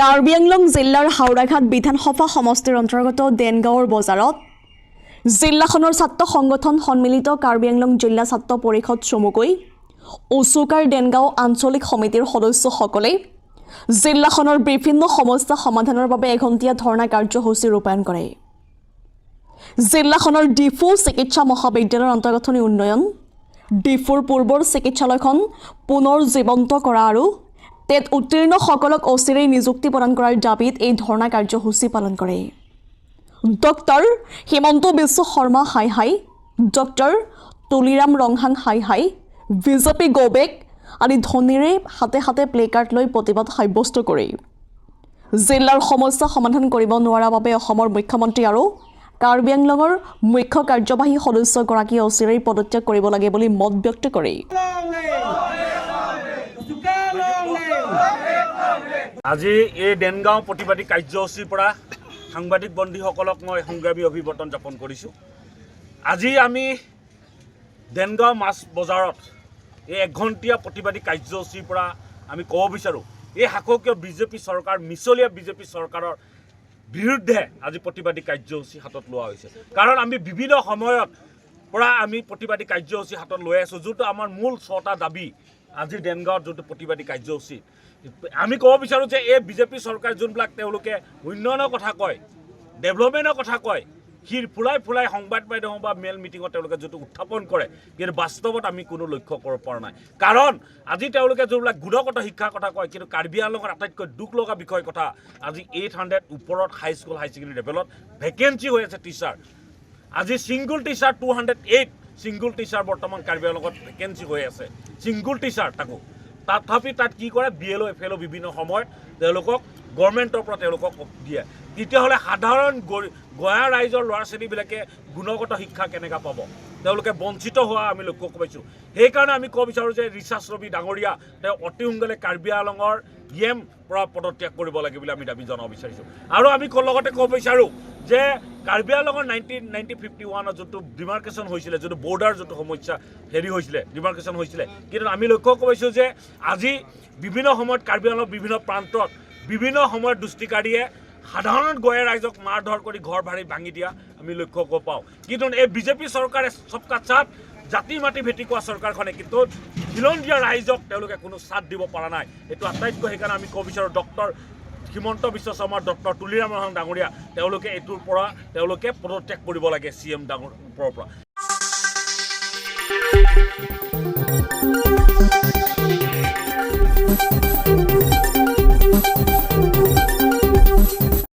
কাৰ্বি আংলং জিলাৰ হাওৰাঘাট বিধানসভা সমষ্টিৰ অন্তৰ্গত দেনগাঁৱৰ বজাৰত জিলাখনৰ ছাত্ৰ সংগঠন সন্মিলিত কাৰ্বি আংলং জিলা ছাত্ৰ পৰিষদ চমুকৈ ওচুকাৰ দেনগাঁও আঞ্চলিক সমিতিৰ সদস্যসকলে জিলাখনৰ বিভিন্ন সমস্যা সমাধানৰ বাবে এঘণ্টীয়া ধৰ্ণা কাৰ্যসূচী ৰূপায়ণ কৰে। জিলাখনৰ ডিফু চিকিৎসা মহাবিদ্যালয়ৰ অন্তৰ্গঠনি উন্নয়ন, ডিফুৰ পূৰ্বৰ চিকিৎসালয়খন পুনৰ জীৱন্ত কৰা আৰু টেট উত্তীৰ্ণসকলক অচিৰেই নিযুক্তি প্ৰদান কৰাৰ দাবীত এই ধৰ্ণা কাৰ্যসূচী পালন কৰে। ডক্টৰ হিমন্ত বিশ্ব শৰ্মা হাই হাই, ডক্টৰ তুলিৰাম ৰংহাং হাই হাই, বিজেপি গৌবেক আদি ধ্বনিৰে হাতে হাতে প্লে কাৰ্ড লৈ প্ৰতিবাদ সাব্যস্ত কৰি জিলাৰ সমস্যা সমাধান কৰিব নোৱাৰাৰ বাবে অসমৰ মুখ্যমন্ত্ৰী আৰু কাৰ্বি আংলঙৰ মুখ্য কাৰ্যবাহী সদস্যগৰাকীয়ে অচিৰেই পদত্যাগ কৰিব লাগে বুলি মত ব্যক্ত কৰে। আজি এই দেনগাঁও প্ৰতিবাদী কাৰ্যসূচীৰ পৰা সাংবাদিক বন্ধুসকলক মই সংগ্ৰামী অভিৱৰ্তন যাপন কৰিছোঁ। আজি আমি দেনগাঁও মাছ বজাৰত এই এঘণ্টীয়া প্ৰতিবাদী কাৰ্যসূচীৰ পৰা আমি ক'ব বিচাৰোঁ, এই শাসকীয় বিজেপি চৰকাৰ, মিছলীয়া বিজেপি চৰকাৰৰ বিৰুদ্ধে আজি প্ৰতিবাদী কাৰ্যসূচী হাতত লোৱা হৈছে। কাৰণ আমি বিভিন্ন সময়ত পৰা আমি প্ৰতিবাদী কাৰ্যসূচী হাতত লৈ আছোঁ, যোনটো আমাৰ মূল 6টা দাবী। আজি দেনগাঁৱত যোনটো প্ৰতিবাদী কাৰ্যসূচী আমি ক'ব বিচাৰোঁ যে এই বিজেপি চৰকাৰ যোনবিলাক তেওঁলোকে উন্নয়নৰ কথা কয়, ডেভেলপমেণ্টৰ কথা কয়, ফুলাই সংবাদ মাধ্যম বা মেল মিটিঙত তেওঁলোকে যোনটো উত্থাপন কৰে, কিন্তু বাস্তৱত আমি কোনো লক্ষ্য কৰিব পৰা নাই। কাৰণ আজি তেওঁলোকে যোনবিলাক গুণগত শিক্ষাৰ কথা কয়, কিন্তু কাৰ্বি আংলঙৰ আটাইতকৈ দুখ লগা বিষয় কথা, আজি 800 ওপৰত হাইস্কুল হাই ছেকেণ্ডেৰী লেভেলত ভেকেঞ্চি হৈ আছে টিচাৰ। আজি ছিংগুল টিচাৰ 208 ছিংগুল টিচাৰ বৰ্তমান কাৰ্বি আংলঙত ভেকেঞ্চি হৈ আছে, ছিংগুল টিচাৰ। তথাপি তাত কি কৰে, BLO FLO বিভিন্ন সময়ত তেওঁলোকক গভৰ্ণমেণ্টৰ পৰা তেওঁলোকক দিয়ে। তেতিয়াহ'লে সাধাৰণ গঞা ৰাইজৰ ল'ৰা ছোৱালীবিলাকে গুণগত শিক্ষা কেনেকৈ পাব? তেওঁলোকে বঞ্চিত হোৱা আমি লক্ষ্য পাইছোঁ। সেইকাৰণে আমি ক'ব বিচাৰোঁ যে ৰিচাৰ্চ ৰবি ডাঙৰীয়া তেওঁ অতি সোনকালে কাৰ্বি আংলঙৰ EM পৰা পদত্যাগ কৰিব লাগে বুলি আমি দাবী জনাব বিচাৰিছোঁ। আৰু আমি লগতে ক'ব বিচাৰোঁ যে কাৰ্বি আংলঙৰ 1951 যোনটো ডিমাৰ্কেশ্যন হৈছিলে, যোনটো বৰ্ডাৰ যোনটো সমস্যা হৈছিলে, ডিমাৰ্কেশ্যন হৈছিলে, কিন্তু আমি লক্ষ্য কৰিছোঁ যে আজি বিভিন্ন সময়ত কাৰ্বি আংলঙৰ বিভিন্ন প্ৰান্তত বিভিন্ন সময়ত দুষ্টিকাৰীয়ে সাধাৰণ গঞা ৰাইজক মাৰ ধৰ কৰি ঘৰ ভাঙি দিয়া আমি লক্ষ্য কৰিব পাওঁ। কিন্তু এই বিজেপি চৰকাৰে চবকা চাপ জাতি মাটি ভেটি কোৱা চৰকাৰখনে কিন্তু খিলঞ্জীয়া ৰাইজক তেওঁলোকে কোনো চাথ দিব পৰা নাই। এইটো আটাইতকৈ সেইকাৰণে আমি ক'ব বিচাৰোঁ ডক্টৰ হিমন্ত বিশ্ব শৰ্মা, ডক্টৰ তুলিৰাম ৰংহাং ডাঙৰীয়া তেওঁলোকে এইটোৰ পৰা তেওঁলোকে পদত্যাগ কৰিব লাগে CM ওপৰৰ পৰা।